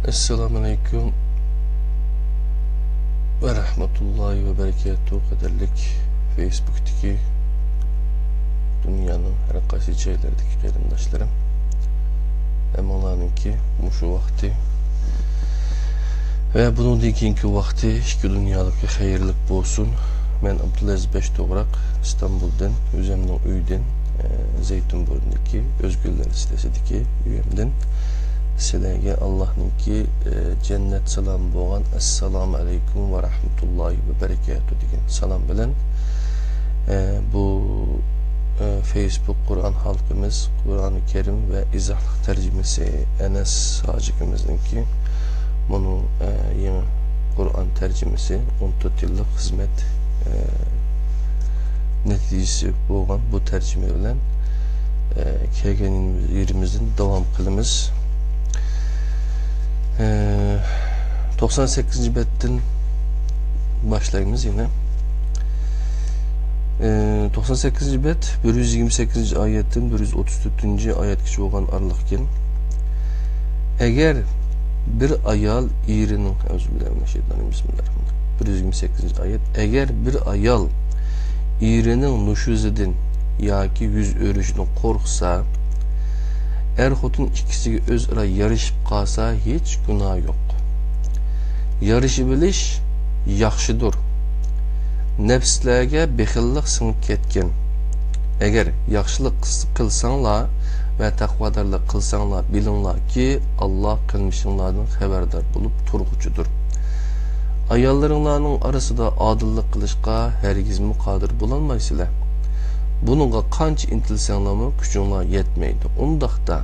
Esselamu Aleyküm ve Rahmetullahi ve Berekatuhu kadarlık Facebook'taki dünyanın her qaysi yerlerdeki qarindaşlarım hem onlarınki muşu vakti ve bunun keyinki vakti iki dünyalık hayırlık olsun. Ben Abdülaziz Beştoğrak İstanbul'dan, özümden üyden Zeytinburnu'ndaki Özgürler sitesideki üyemden sizlerge Allah'ınki cennet selam boğan Esselamu Aleyküm ve Rahmetullahi ve Berekatuhu degan salam bilen bu Facebook Kur'an halkımız Kur'an-ı Kerim ve izahlık tercümesi Enes Hacıkımızınki bunu yeni Kur'an tercümesi 14 yıllık hizmet neticesi boğan bu tercüme bilen kelgen yerimizin devam kılımız 98. betten başlayımız yine 98. bet 128. ayetten 134. ayet kişi olan aralıkken eğer bir ayal irinin Bismillahirrahmanirrahim 128. ayet eğer bir ayal irinin nuşuzidin yaki yüz örüşünü korksa er-xotun ikisi özara yarışıp qalsa hiç günah yok. Yarışı biliş yaxşıdır. Nefslerge bexillik sınıp ketken. Eğer yaxşılık kılsanlar ve takvadarlık kılsanlar bilinler ki Allah kılmışınlardan haberdar bulup turgucudur. Ayallarınlarının arası da adıllık kılışqa hergiz mi qadir bulanmaysılar. Bununla qancha intilsanlarmı küçünler yetmeydi. Ondaqda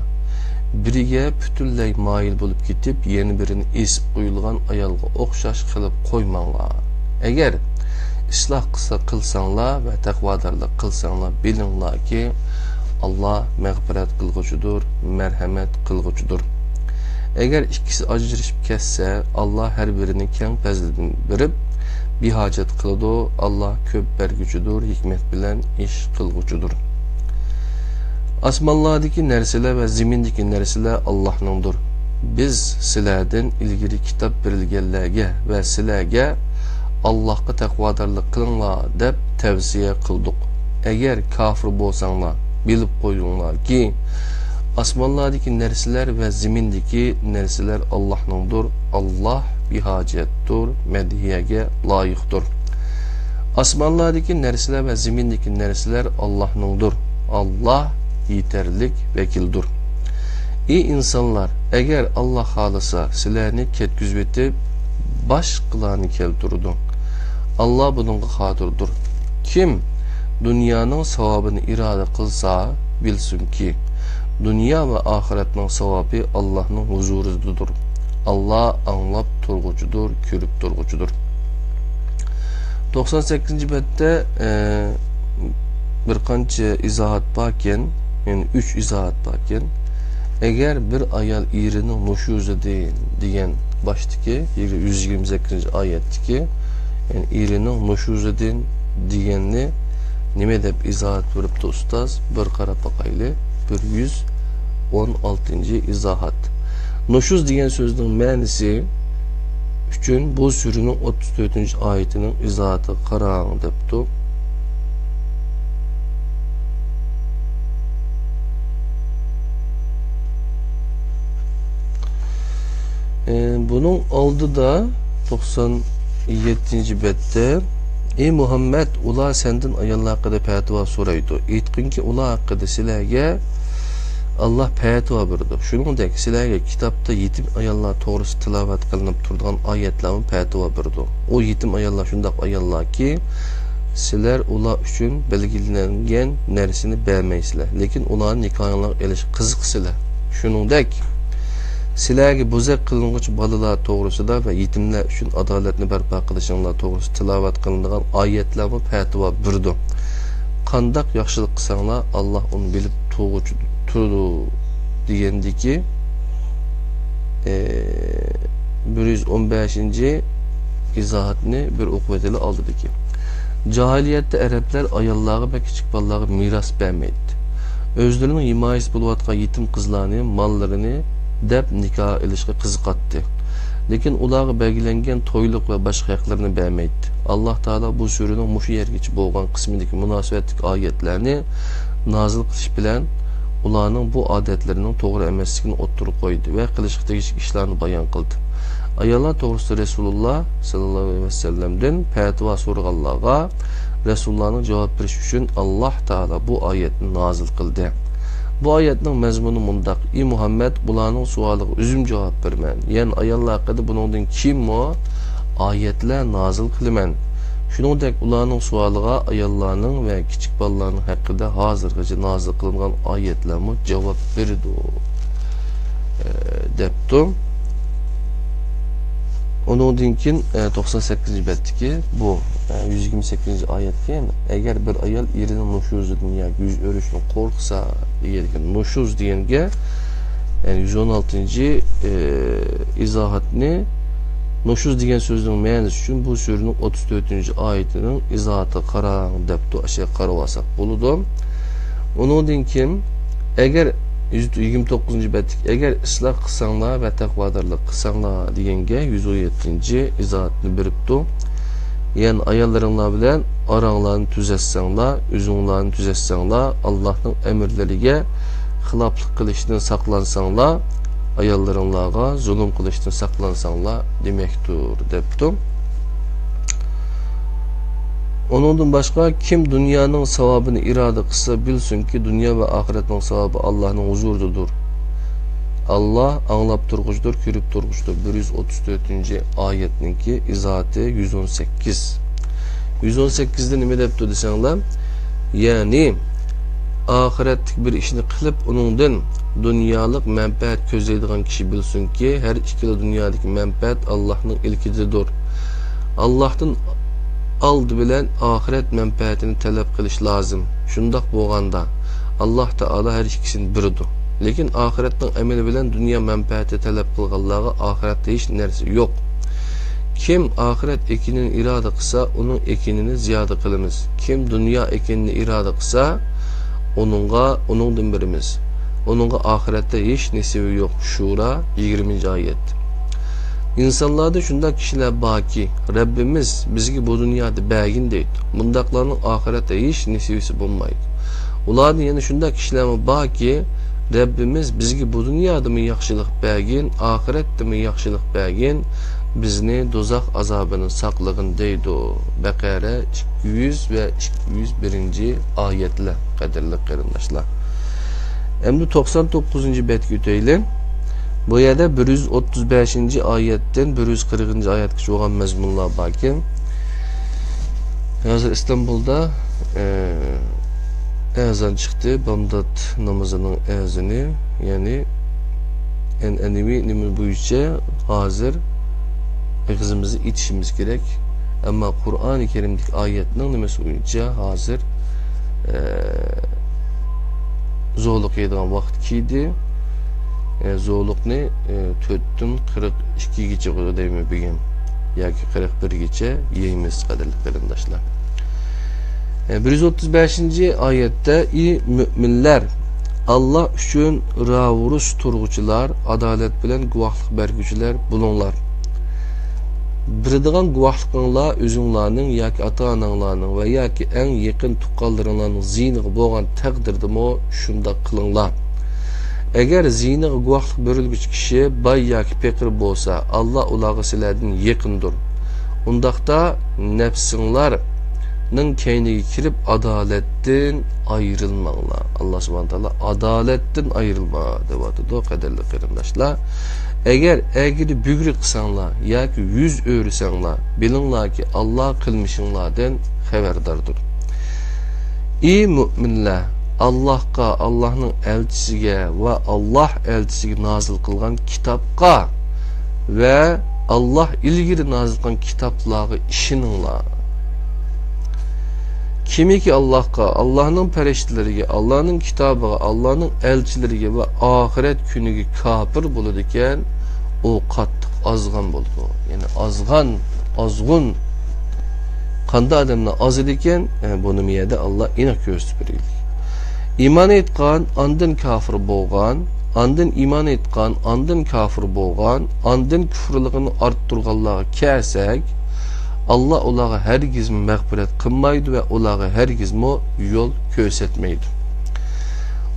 biriga bütünley mail bulup gidip yeni birini esip qo'yilgan ayalga o'xshash qilib qo'ymanglar. Eğer islah kılsanlar ve takvadarlık kılsanlar bilinler ki Allah mağfiret kılgıcıdır, merhamet kılgıcıdır. Eğer ikisi ajrışıp kesse Allah her birini keng fazlidin berip bir hacet kılıdı. Allah köp bergücüdür, hikmet bilen iş kılgıcıdır. Asmanlardaki nerseler ve zimindeki nerseler Allah'nındır. Biz silerden ilgili kitap verilgenlerge ve silerge Allah'a takvadarlık kılınlar dep tavsiye kıldık. Eğer kafir bolsanlar bilip koyunlar ki asmanlardaki nerseler ve zimindeki nerseler Allah'nındır. Allah bir hacettir, medhiyege layıktır. Asmanlardaki nerseler ve zimindeki nerseler Allah'nındır. Allah yeterlik vekildir. İyi insanlar, eğer Allah halasa sizlerini ketküzbetip baş kılanı kelturdu. Allah bunun qadirdir. Kim dünyanın savabını irade kılsa bilsin ki dünya ve ahiretinin savabı Allah'ın huzurudur. Allah anlap turgucudur, körüp turgucudur. 98. bette bir qancha izahat bakken, yani 3 izahat bakken, eğer bir ayal irinin nuşuzu deyen baştaki 128. ayetteki yani irinin nuşuzu deyenni nime dep izahat veripti ustaz bir qarab baqayli 116. izahat. Nuşuz degan sözün ma'nisi üçün bu sürünün 34. ayetinin izahatı qarang depti. Bunun aldı da 97. bette ey Muhammed ular senden ayallar hakkında petva soraydı. Aytqin ki ular hakkında sizlarga Allah petva berdi. Shuningdek sizlarga kitapta yetim ayallar to'g'risi tilovat qilinib turgan oyatlarni petva berdi. O yetim ayallar shundoq ayallar ki sizlar ular uchun belgilangan narsani bermaysizlar, lekin ularni nikohinglar elish qiziqsizlar. Shuningdek sizlarga bo'zak qilinguchi bolalar to'g'risida va yetimlar uchun adolatni barpo qilishinglar to'g'risida tilovat qilingan oyatlarni fatvo berdi. Qandoq yaxshilik qilsanglar Allah uni bilib turdi degandiki 115. izohatni bir o'qib o'tili oldidiki. Cahiliyette Araplar ayollarga va kichik bolalarga miras bermaydi. Özlerinin himayesi buluvatqa yetim kızlarını, mallarını deb nikoh ilishga qiziqatdi. Lekin ularga belgilangan to'yliq va boshqa haqlarni bermaydi. Alloh taolo bu suraning mushu yergacha bo'lgan qismidagi munosabatli oyatlarni nozil qilish bilan ularning bu odatlarining to'g'ri emasligini o'ttirib qo'ydi va qilishga tegishli ishlarni bayon qildi. Ayollar to'g'risida Rasululloh sallallohu alayhi vasallamdan fatvo so'raganlarga Rasulullahning javob berish uchun Alloh taolo bu oyatni nozil qildi. Bu oyatning mazmuni mundaq: "Ey Muhammad, bularning savoliga o'zim javob berman. Ya'ni ayollar haqida buningdan kimmo oyatlar nozil qilaman. Shuningdek, ularning savoliga ayollarning va kichik bolalarning haqida hozirgacha nozil qilingan oyatlarga javob berdi" debdi. Onundan keyin 98-betdagi bu 128-oyatga agar bir ayol erining nushuzidan yoki yuz o'rishni qo'rqsa degan nushuz deganga yani 116-izohatni nushuz degan so'zning ma'nosi uchun bu suraning 34-oyatining izohatiga qarang debdi. O'sha qarab olsak bo'ladi. Onundan keyin agar 129-betdagi agar isloh qilsanglar va taqvodorlik qilsanglar deganga 117-izohatni beribdi. Yani ayollaringlar bilan oranglarni tuzatsanglar, o'zinglarni tuzatsanglar, Allohning emirlariga xiloflik qilishdan saqlansanglar, ayollaringlarga zulm qilishdan saqlansanglar demakdir debdi. Onundan başqa kim dunyoning savobini iroda qilsa bilsinki dunyo va oxiratning savobi Allohning huzuridadir. Allah anglab turg'uchdir, ko'rib turg'uchdir. 134-oyatninki izohati 118. 118da nima debdi desanglar, ya'ni oxiratlik bir ishni qilib, uningdan dunyolik manfaat ko'zlaydigan kishi bilsinki, har ikkala dunyodagi manfaat Allohning ilkididir. Allohdan aldı bilen ahiret menfaatini talep qilish lozim. Shundoq bo'lganda Alloh taolo har ikkisini biridir. Lekin ahiretning ameli bilen dünya menfaati talep qilganlarga ahiretde hech narsa yo'q. Kim ahiret ekinini iroda qilsa, uning ekinini ziyoda qilamiz. Kim dunyo ekinini iroda qilsa, uningdan birimiz. Uningga ahiretde hech nasibi yo'q. Shura 20-oyat. İnsanlarda şundak kişiler baki, Rabbimiz bizgi bu dünyada bəgin deydi. Bundaklarının ahirette hiç nesibisi bulmaydı. Ulardan yani şundak kişiler baki, Rabbimiz bizgi bu dünyada mı yaxşılıq bəgin, ahirette mi yaxşılıq bəgin, bizni dozaq azabının saqlığın deydi. Bəqərə 200 ve 201. ayetler qadirli qarindaşlar. Emdi 99-betki öteyli. Bu yerda 135-oyatdan 140-oyatgacha bo'lgan mazmunlar borki, hozir İstanbulda azon chiqdi, bomdod namozining azoni, ya'ni an'anaviy nima bo'yicha hozir ig'zimizni itishimiz kerak. Ammo Qur'oni Karimdagi oyatning nimasi bo'yicha hozir zo'rliq yeydigan vaqt keldi. Zo'rliqni 4dan 42gacha qo'ydaymi bugün yoki 41gacha yeymiz qadrli qarindoshlar. 135-oyatda ey müminler, Allah uchun ravurus turg'uchilar, adolat bilan guvohlik berguvchilar bo'linglar. Birdigan guvohliqinglar o'zinglarning yoki ota-onanglarning va yoki eng yaqin tuqqanlaringlarning ziyniga bo'lgan taqdirdami shunda qilinglar. Eğer zina guvohlik berilguchi kishi boy yoki faqir bo'lsa, Allah ularga sizlardan yaqindir. Undaqda nafsinglarning keyniga kirib adolatdan ayrilmanglar. Allah subhanahu taolo adolatdan ayrilma deb aytadi, qadrli qarindoshlar. Eğer egri bugri qilsanglar yoki yuz o'risanglar, bilinglarki Allah qilmishinglardan xabardardir. Ey mu'minlar, Allah'a, Allah'ın elçisiga ve Allah elçisiga nazil qilgan kitapqa ve Allah ilgili nazil qilgan kitaplarga ishoninglar. Kimiki Allah'a, Allah'ın periştileriga, Allah'ın kitabıga, Allah'ın elçileriga ve ahiret kuniga kafir bo'ladi ekan, o qattiq azg'an bo'ladi. Yani azg'un qanday odamlar az ekan, buni miyada Allah aniq ko'rsatib beradi. İman etgan, andın kafir bo'lgan, andın iman etkan, andın kafir bolgan, andın küfürlüğünü arttırganlarga kelsak, Allah ularga hergiz mağfiret kılmaydı ve ularga hergiz yol kösetmeydi.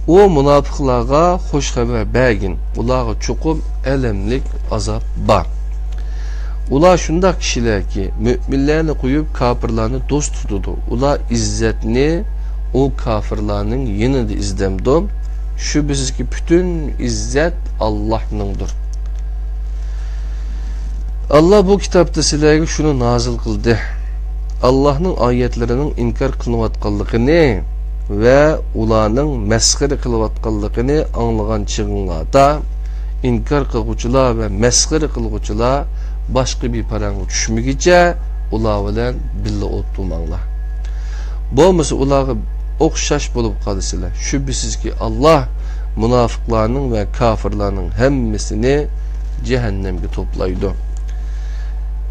O münafıklarga hoş haber bergin, ularga çokum elemlik azap bar. Ular şundak kişiler ki müminlerini koyup kafirlerini dost tutudu. Ular izzetini o kafirlerin yanında izlemdi. Şüphesiz ki bütün izzet Allah'nındır. Allah bu kitapta sizlerge şunu nazil kıldı. Allah'ın ayetlerinin inkar kılınıvatkanlığını ve ularning mesxiri kılınıvatkanlığını anlagan çığınlarda inkar kılgıçılar ve mesxiri kılgıçılar başka bir parangı düşmügice ular bilen billa oturmanglar. Bo'lmasa ularga o'xshash bo'lib qolsizlar. Şüphesiz ki Allah münafıklarning ve kafirlarning hammasini cehennemge toplaydı.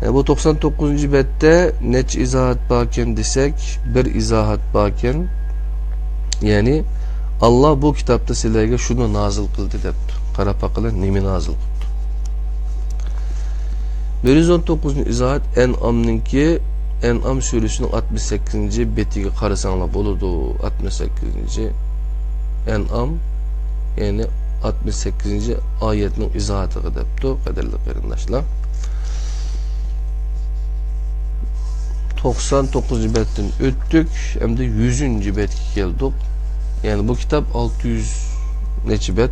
Bu 99. bette neç izahat baken desek bir izahat baken, yani Allah bu kitapta sizlerge şunu nazil kıldı depti. Qarapaqılar nemi nazil kıldı. 119. izahat En'am'ninki En'am suresinin 68. betiga qarasanlar boludu. 68. En'am yani 68. ayetning izahatiga depti, qadrli qarindoshlar. 99. betten öttük, hem de 100. betga keldik. Yani bu kitap 600 neçi bet?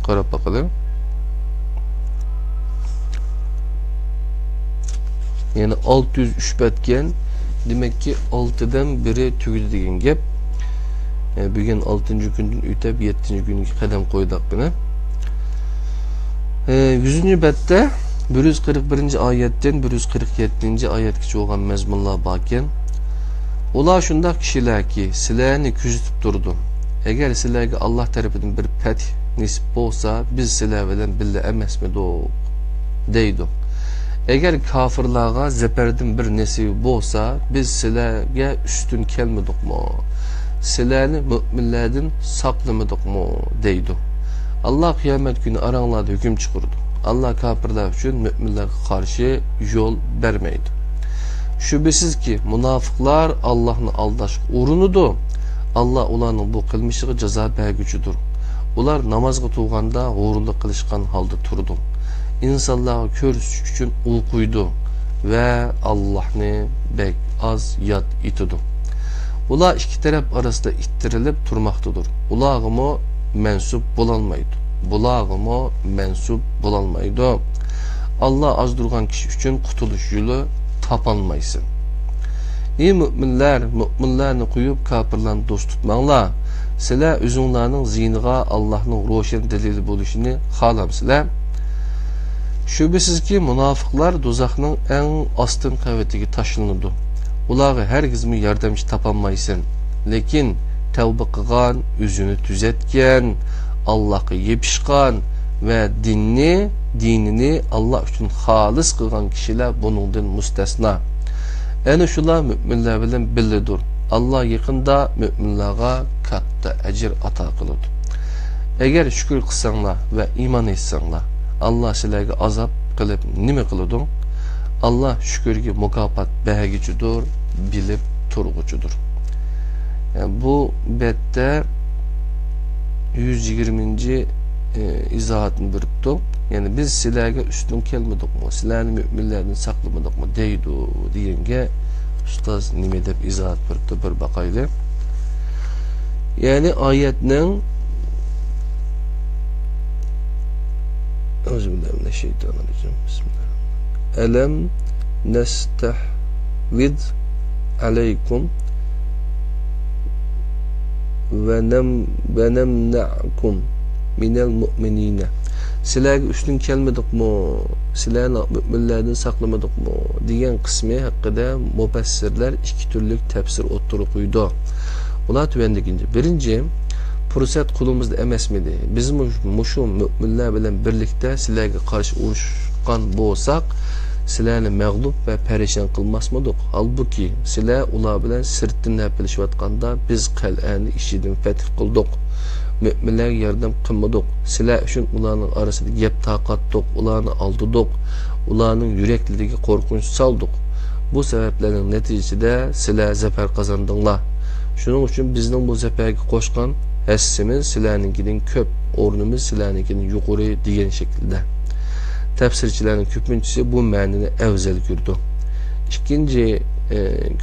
Qarab bakalım. Yani 603 betken, demek ki 6'dan biri tügüdü degen gep. Yani bugün 6. gündün ütep 7. günkü kadem koydak buna. 100. bette 141. ayetten 147. ayetkiçe olan mezmunlar bakken, ular şundak kişiler ki sizlarni küzütüp durdu. Eğer sizlerge Allah tarafından bir feth nisip olsa biz sizler bilen billa emesmidik deydi. Eğer kafirlarga zeperden bir nesibi olsa biz sizlerge üstün kelmedik mi? Sizlerni müminlerden saklamadık mı deydi. Allah kıyamet günü aranlarda hüküm çıkurdu. Allah kafirler için müminlerge karşı yol vermeydi. Şüphesiz ki münafıklar Allah'ını aldaş urunudu. Allah ularning bu qilmishiga jazo berguchidir. Ular namozga turganda o'g'irlik qilishgan holda turdi. İnsanlarga ko'rish uchun o'qiydi ve Allah'ni bek az yad etidi. Ular ikki taraf arasida ittirilib turmoqdadir. Ularga mensup bo'lolmaydi. Bularga mensup bo'lolmaydi. Allah az durgan kishi uchun qutulish yo'li tapolmaysan. Ey müminler, müminlerni qo'yib kafirlarni do'st tutmanglar. Sizlar o'zinglarning ziyniga Allohning ro'shan dalili bo'lishini xohlamsizlar. Şüphesiz ki münafıklar do'zaxning eng ostin qavatiga tashlanadi. Ularga hergiz yordamchi topolmaysan. Lekin tavba qilgan, o'zini tuzatgan, Allohga yepishgan ve dinini Allah uchun xolis qilgan kishilar buningdan mustasno. Ana shular müminler bilan birlidir. Allah yaqinda müminlarga katta ajr ato qiladi. Agar shukr qilsanglar va iymon etsanglar, Allah sizlarga azob qilib nima qiladi? Allah shukrga mukofot berguchidir, bilib turguchidir. Yani bu bette 120. izahatını beripdi. Yani biz sizlarga üstün kelmedikmi? Sizlarni müminlerden saklamadikmi deydi degenge ustoz nima deb izohat beribdi, bir baqayli. Yani ayetning Euzubillahimineşşeytanirracim. Bismillahirrahmanirrahim. Elem nestahvid aleykum ve nemna'kum minel mu'minine. Sizlarga üstün kelmedikmi? Sizlarni müminlerden saklamadikmi? degan qismi haqida mufassirlar ikki turlik tafsir o'ttirib qo'ydi. Ular tuvandikinchi. Birinchi, fursat qo'limizda emasmidi? Biz mushu müminlar bilan birlikda sizlarga qarshi urushgan bo'lsak, sizlarni mag'lub va parishon qilmasmidik? Halbuki sizlar ular bilan sirtdan napilishayotganda biz qal'ani ishidan fath qildik. müminlerge yardım qilmadık. Sizlar üçün ularning arasida gap taqatdiq, ularni aldidiq, ularning yureklariga qo'rqinch soldiq. Bu sebeplerning neticesinde sizlar zafer qozondinglar. Shuning uchun bizning bu zaferga qo'shgan hissimiz sizlarninkidan ko'p, o'rnimiz sizlarninkidan yuqori degan shaklda. Tafsirchilarning ko'pinchisi bu ma'noni afzal ko'rdi. İkinci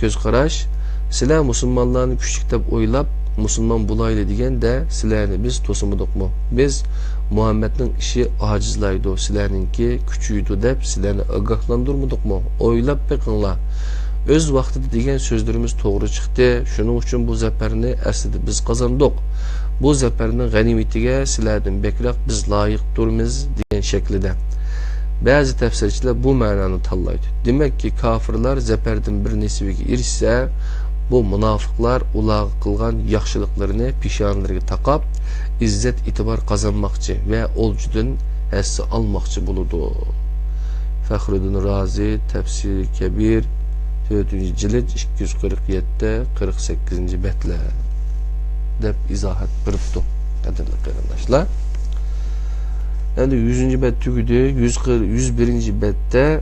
göz qarash, sizlar musulmonlarni kuchli deb o'ylab musulmon bo'layli deganda sizlarni biz to'simadikmi? Biz Muhammadning ishi ojizlaydi, sizlarninki kuchuydi deb sizlarni ogohlantirmadikmi? O'ylab beqinglar. Öz vaqtida degan so'zlarimiz to'g'ri chiqdi. Shuning uchun bu zafarni aslida biz qozondik. Bu zafarning g'animatiga sizlardan bekroq biz loyiqdirmiz degan shaklida. Bazı tafsirchilar bu ma'noni tanlaydi. Demak ki kafirlar zafardan bir nasibiga erishsa, bu munofiqlar ularga qilgan yaxshiliklarini peshonalariga taqab, izzat e'tibor qozonmoqchi va o'ljudan hassa olmoqchi bo'ladi. Faxruddin Razi Tafsir Kabir 4-cilt 247-48 betler deb izohat beribdi. Qadrli qarindoshlar. Endi 100. bet tugudi, 101. bette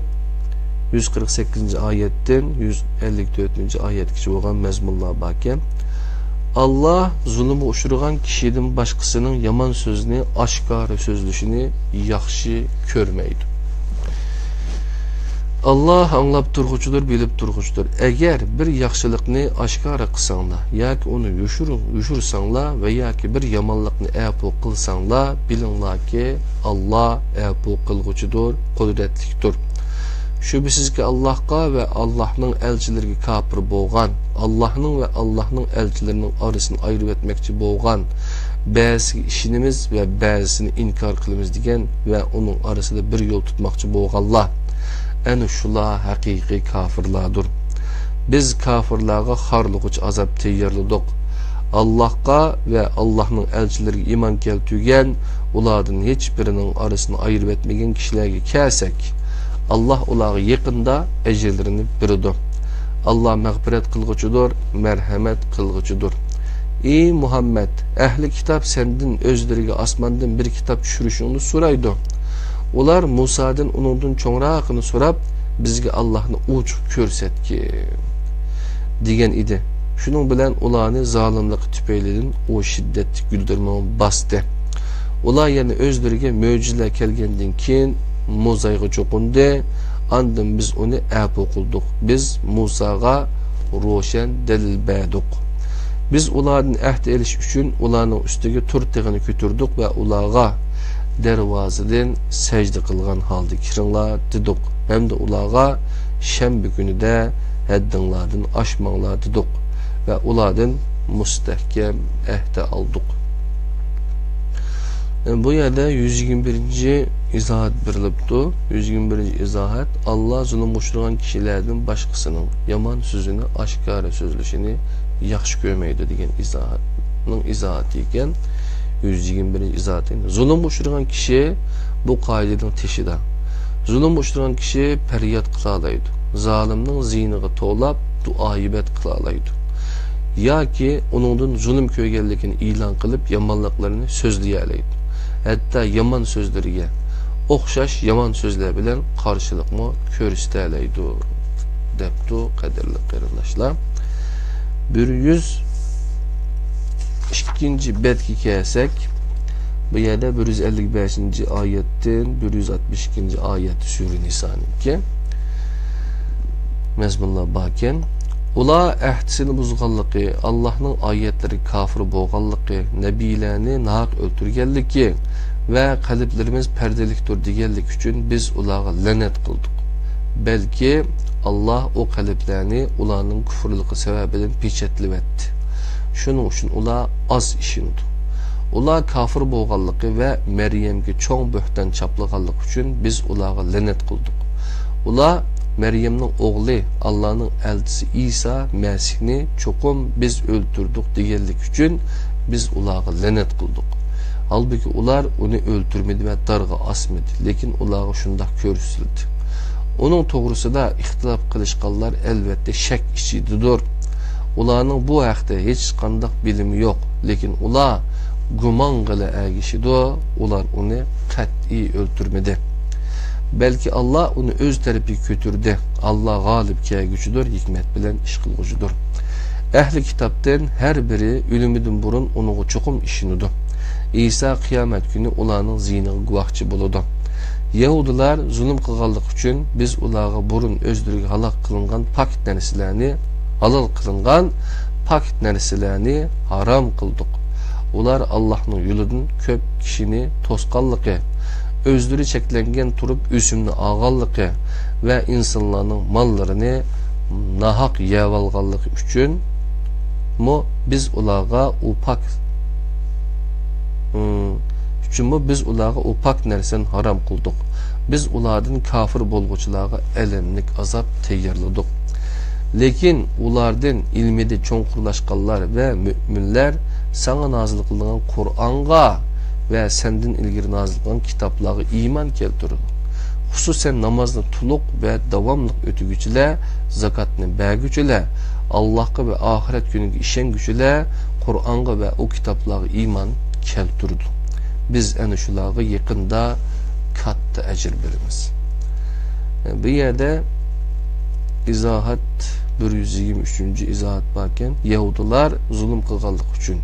148. ayetden 154. ayetgacha bo'lgan mazmunlar borken, Allah zulmü uçurgan kişiden başkasının yaman sözünü, aşkarı sözlüşünü yaxşı körmeydi. Allah anlap turğucudur, bilip turğucudur. Eğer bir yaxşılıkni aşkara qılsanglar, yoki onu yushursanlar ve yoki bir yamanlıkni apu qılsanglar, bilinglar ki Allah apu qılğucudur, qudretlikdir. Şübhisiz ki Allah'a ve Allah'ın elçileriga kafir bolgan, Allah'ın ve Allah'ın elçilerinin arasını ayırıp etmekçi bolgan, bazı işinimiz ve bazısını inkar kılımız degen ve onun arasında bir yol tutmakçı bolganlar. Eni şular hakiki kafirlardır. Biz kafirlarga harlıqıç azap teyarladık. Allah'a ve Allah'ın elçileri iman keltügen, ulardan hiçbirinin arasını ayırıp etmegen kişilerge kelsek, Allah ularga yakında ecirlerini berdi. Allah mağfiret kılgıcıdır, merhamet kılgıcıdır. Ey Muhammed, ehli kitap senden özlerine asmandan bir kitap düşürüşünü soraydı. Ular Musa'dan onundan çoğrağını sorap, bizge Allah'ını uçup körset ki degen idi. Şunun bilen ularını zalimlik tüpeyledin o şiddetli güldürmeni bastı. Ular yani özlerine möcüzler kelgenden keyin Musa'ya çokundu. Andan biz onu apu kıldık. Biz Musa'ga roşen delil berdik. Biz ulardan ahd eliş üçün ularning üstüge turtigini kötürdük ve ularga dervazadan secde kılgan halde kiringlar dedik. Hem de ularga şembe günü de haddinglardan aşmanglar dedik ve ulardan mustahkem ahd aldık. Bu yerde 121. izahat berilibdi. 121. izahat Allah zulüm uçurgan kişilerden başkasının yaman sözünü, aşkara sözlüşünü yaxşı görmeydi degen izahatның izahatı iken 121. izahat. Zulüm uçurgan kişi bu kaideden teşida. Zulüm uçurgan kişi feryat kılalaydı. Zalimning ziyniga to'lab duayibet kılalaydı. Ya ki onundan zulüm köygenlikini ilan kılıp yamanlıklarını sözleyelaydı. Hatta yaman sözleriga o'xshash yaman sözler bilen qarşılıqmı ko'rsataydi debdi qadrli qarindoshlar. 102. betga kelsak, bu yerda 155. oyatdan 162. oyat Sura Niso'niki mazmunlar borken, ular ahdisini buzganligi, Allohning oyatlari kafir bo'lganligi, nabiylarni naq o'ltirganligi ve kalplerimiz perdeliktir deganlik üçün biz ularga lanet kıldık. Belki Allah o kalplerini ularning kufrligi sebebiyle peçetlib etdi. Şunun üçün ular az işindi. Ular kafir bo'lganligi ve Meryem'ge çoğ böhtan çaplaganligi üçün biz ularga lanet kıldık. Ular Meryem'nin oğlu Allah'ın elçisi İsa Mesih'ni çoğum biz öldürdük deganlik üçün biz ularga lanet kıldık. Halbuki ular onu öldürmedi ve darga asmadı. Lekin ularga şundak körüsüldü. Onun toğrusida ihtilaf qilishqanlar elbette şek içididir. Ularning bu haqda hech qanday bilimi yok. Lekin ular gumon qila agishidi, ular uni qat'iy o'ltirmadi. Balki Allah onu öz tarafiga ko'tirdi. Allah g'olib kelguchidir, hikmat bilan ish qilguchidir. Ahli kitobdan har biri o'limidan burun uni cho'qim ishinidir. İsa qiyomat kuni ularning ziyniga guvohchi bo'ladi. Yahudilar zulm qilganlik uchun biz ularga burun o'zlariga halol qilingan pak narsalarni harom qildik. Ular Allohning yo'lidan ko'p kishini to'sqanligi, özleri çeklengen turup üsümlü ağallıqı ve insanların mallarını nahak yevalgallık üçün biz ulağa upak nersen haram kıldık. Biz ulardan kafir bolguçulağa elemlik azap teyyarladık. Lekin ulardan ilmide çoğunkurlaşkanlar ve müminler sana nazil kılınan Kur'an'a ve senden ilgili nazil kılan kitapları iman keltirin. Hususen namazını tuluk ve davamlık ötügüçüle, zakatını bergüçüle, Allah'a ve ahiret günü işen güçüle, Kur'an'a ve o kitapları iman keltirdi. Biz en şulağı yakında katta ecir verimiz. Bu yerde izahat 123. izahat varken Yahudiler zulüm kılganlık için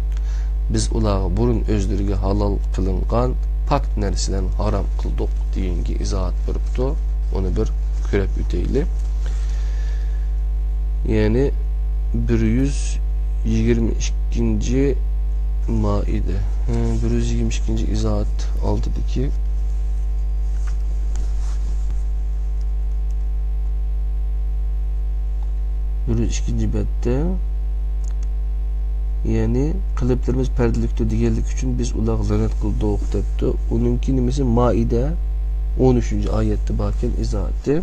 biz ulağı burun özleriga halal kılıngan pak nersilen haram kıldık deyingi izahat veripti. Onu bir körep üteyli. Yani 122. Maide 122. izahat aldıdaki ikinci bette yani kılıplarımız perdelikte diğerlik için biz ulağı lanet kıldık depti. Onunki nimesi Maide 13. ayette bakken izahatte.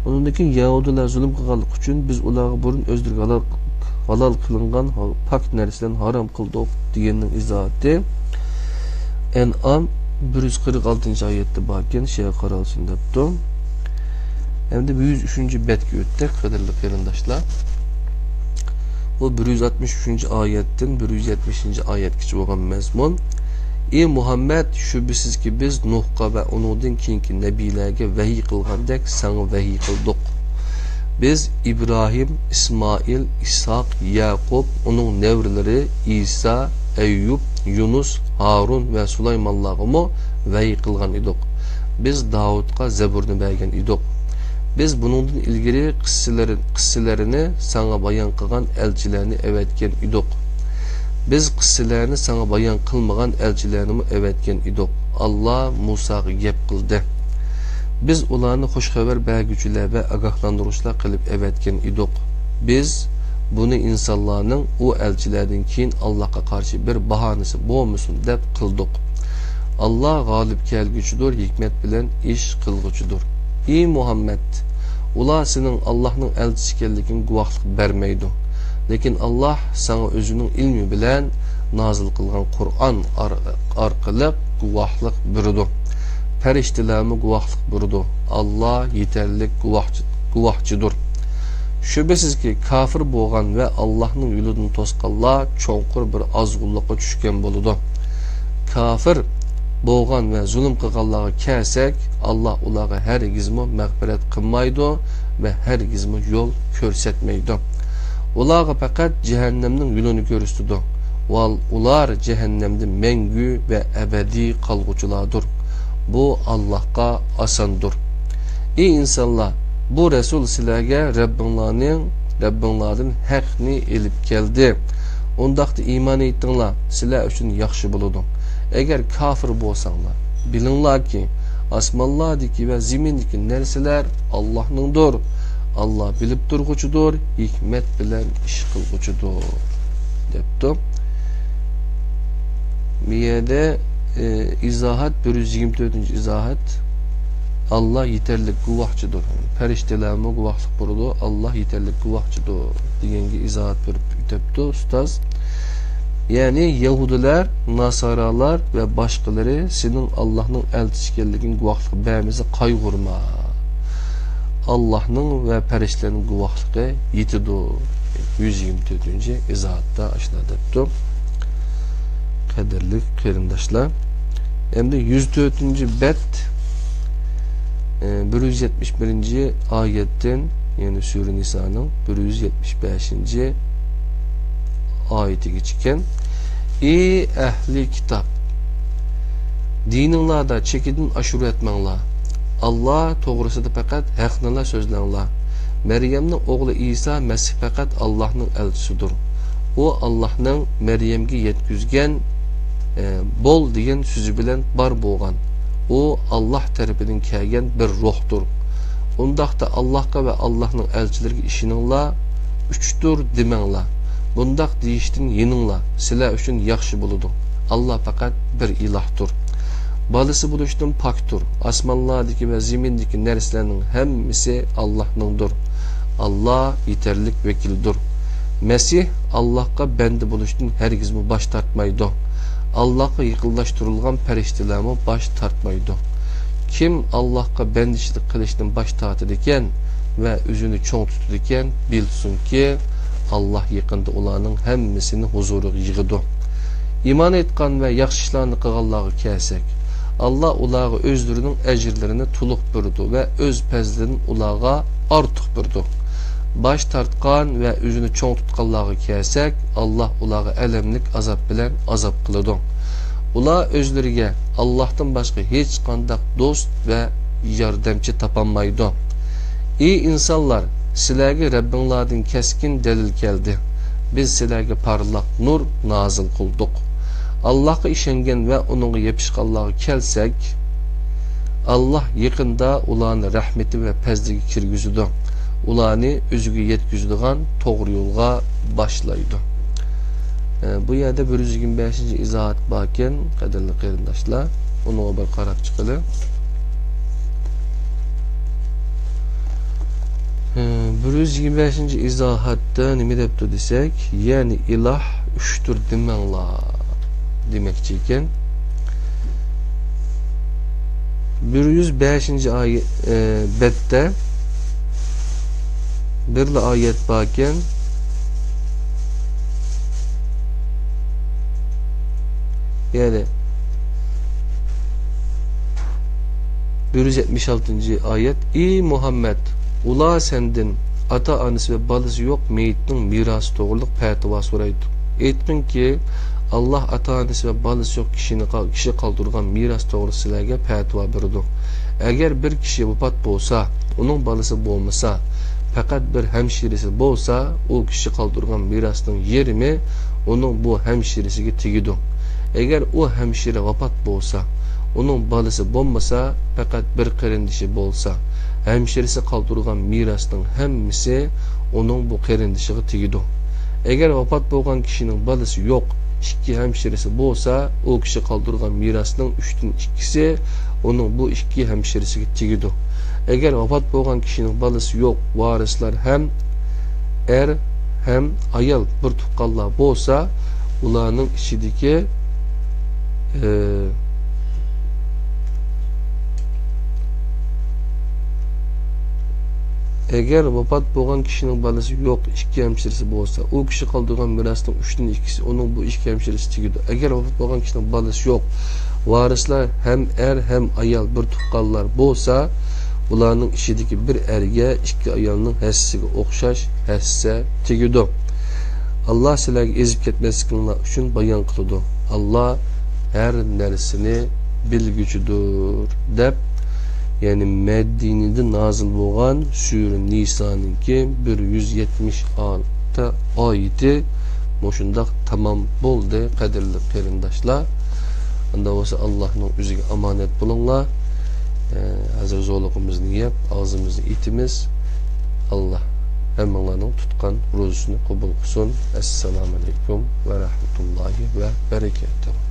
Onundaki Yahudiler zulüm kılganlık için biz ulağı burun özlük halal kılıngan pak nersinden haram kıldık diyenin izahatte. En'am 146. ayette bakken şeye karalsın depti. Hem de 103. betki öttek kadarlı kırındaşlar. Bu 163. ayetten 170. ayet kiçi olan mezmun. Ey Muhammed, şüphesiz ki biz Nuh'a ve onundan keyinki nebilerge vahiy kılgandek sana vahiy kıldık. Biz İbrahim, İsmail, İshak, Yakub, onun nevrileri İsa, Eyyub, Yunus, Harun ve Süleymanlarımı vahiy kılgan idik. Biz Davud'a zeburunu bergen idik. Biz bunun ilgili kısselerini sana bayan kılgan elçilerini evetken idik. Biz kısselerini sana bayan kılmagan elçilerini evetken idik. Allah Musa'ya gep kıldı. Biz ularını hoş haber bergücüler ve agahlandırışlar kılıp evetken idik. Biz bunu insanların o elçilerden keyin Allah'a karşı bir bahanesi boğmusun dep kıldık. Allah galip kelgücüdür, hikmet bilen iş kılgıcıdır. Ey Muhammed, ular senin Allah'ın elçisi kelligin guvahlık vermeydi. Lekin Allah sana özünün ilmi bilen nazil kılgan Kur'an arkalık guvahlık bürüdü. Periştilerimi guvahlık bürüdü. Allah yeterlik guvahçıdır. Şüphesiz ki kafir boğan ve Allah'ın yolunu tosqanlar çoğunkur bir azgulluğa düşken boludu. Kafir boğan ve zulüm kılganlığa kersek Allah ulara her gizmi mağfiret kılmaydı ve her gizmi yol körsetmeydi. Ulara fakat cehennemnin yolunu görüstüdü. Ular cehennemde mengü ve ebedi kalguculardır. Bu Allah'a asandır. Ey insanlar, bu Resul sizlerge Rabbinlardan haqni elip geldi. Ondaqda iman etdinglar, sizlar üçün yaxşı buludun. Eğer kafir bolsanglar, bilinglar ki asmanlardaki ve zimindeki narsalar Allah'nındır. Allah bilip durgucudur, hikmet bilen iş kılgucudur depti. Miyede izahat 124. izahat Allah yeterlik guvahçıdır. Periştelerime guvahlık burudu. Allah yeterlik guvahçıdır degenge izahat verip ütepti ustaz. Yani Yahudiler, Nasaralar ve başkaları senin Allah'ın elçisi kelligin guvahlık vermesi kaygurma. Allah'ın ve perişlerin guvahlığı yetidu. 124. izahatta aşıladıptı. Kaderlik kıyrindaşlar. Hem de 104. bet 171. ayetten yani Sure Nisa'nın 175. ayeti geçiken ey ehli kitap dininlarda çekidin aşırı etmenla Allah toğrusida fakat haqnala sözlenla Meryem'nin oğlu İsa Mesih fakat Allah'ın elçisidir. O Allah'ın Meryem'ge yetkizgen bol degan sözü bilen bar bolgan. O Allah tarafidan kelgen bir ruhtur. Undaqda Allahqa ve Allah'ın elçileriga işiningla üçtür demengla. Bundaq deyiştin yeningla. Sizlar üçün yaxşı buludu. Allah fakat bir ilahdır. Balısı buluştun paktur. Asmanlardaki ve zimindeki nerslerinin hemmisi Allah'nındır. Allah yeterlik vekildir. Mesih Allah'a bendi buluştun hergiz mi baş tartmaydı. Allah'a yıkıllaştırılgan periştelerimi baş tartmaydı. Kim Allah'a bendişlik kılıştın baş tartıdiken ve üzünü çoğ tutudiken bilsin ki Allah yakında olanın hemmisini huzuru yığıdı. İman etkan ve yaxşı işlerini kıgallığı kesek. Allah ulağı özlerinin ecirlerini tuluk bürüdü ve öz pezlerinin ulağa artık bürüdü. Baş tartkan ve üzünü çoğ tutkallığı kesek Allah ulağı elemlik azap bilen azap kılıdı. Ula özlerine Allah'tan başka hiç kandak dost ve yardımcı tapanmaydı. İyi insanlar, sizlerge Rabbinlardan keskin delil geldi. Biz sizlerge parlak nur nazil kıldık. Allah'a işengen ve onunla yapışkanlığı kelsek, Allah yakında ulanı rahmeti ve pezligi kirgüzüdü. Ulanı özüge yetküzüdüğün doğru yolga başlaydı. Bu yerde 125. izahat bakken kaderli kıyrindaşlar onu bir karab çıkılı. 125. izahatta nime depti desek yani ilah üçtür demenla demekçiyken 105. bette birli ayet bakken yani 176. ayet ey Muhammed ula sendin ata anısı ve balısı yok meyitinin mirası doğruluk petva soraydı. Etkin ki Allah ata anısı ve balısı yok kişi kaldırgan miras doğrusu sizlerge petva berdi. Eğer bir kişi vefat bolsa, onun balısı bolmasa, fakat bir hemşirisi bolsa, o kişi kaldırgan mirasının yerimi onun bu hemşirisiga tegidi. Eğer o hemşire vefat bolsa, onun balısı bolmasa, fakat bir qarindişi bolsa, hemşirisi kaldırgan mirasının hemmisi onun bu qarindişiga tegidi. Eğer vefat bolgan kişinin balısı yok, iki hemşirisi bolsa, o kişi kaldırgan mirasının 3'ten 2'si onun bu iki hemşirisiga tegidi. Eğer vefat bolgan kişinin balısı yok, varisler hem er hem ayal bir tuqqanlar bolsa, ularning içindeki eğer vefat bolgan kişinin balısı yok, iki hemşirisi bolsa, o kişi kaldırgan mirasının 3'ten 2'si onun bu iki hemşirisi tegidi. Eğer vefat bolgan kişinin balısı yok, varisler hem er hem ayal bir tuqqanlar bolsa, bularning içindeki bir erge iki ayalının hessisiga o'xshash hesse tegidi. Allah sizlarga ezib ketmasliklaringlar uchun bayon qiladi. Allah her narsani bilguchidir deb yani Medinede nazil bo'lgan Sure Nisa'nınki 176 oyeti moşundaq tamam bo'ldi qadrli qarindoshlar. Unda bo'lsa Allohning o'ziga omonat bo'linglar. Hazır zorluğumuzni yap, ağzımızı itimiz. Allah hemmelerinin tutkan rozusunu kabul kılsın. Esselamu aleyküm ve rahmetullahi ve berekatuhu.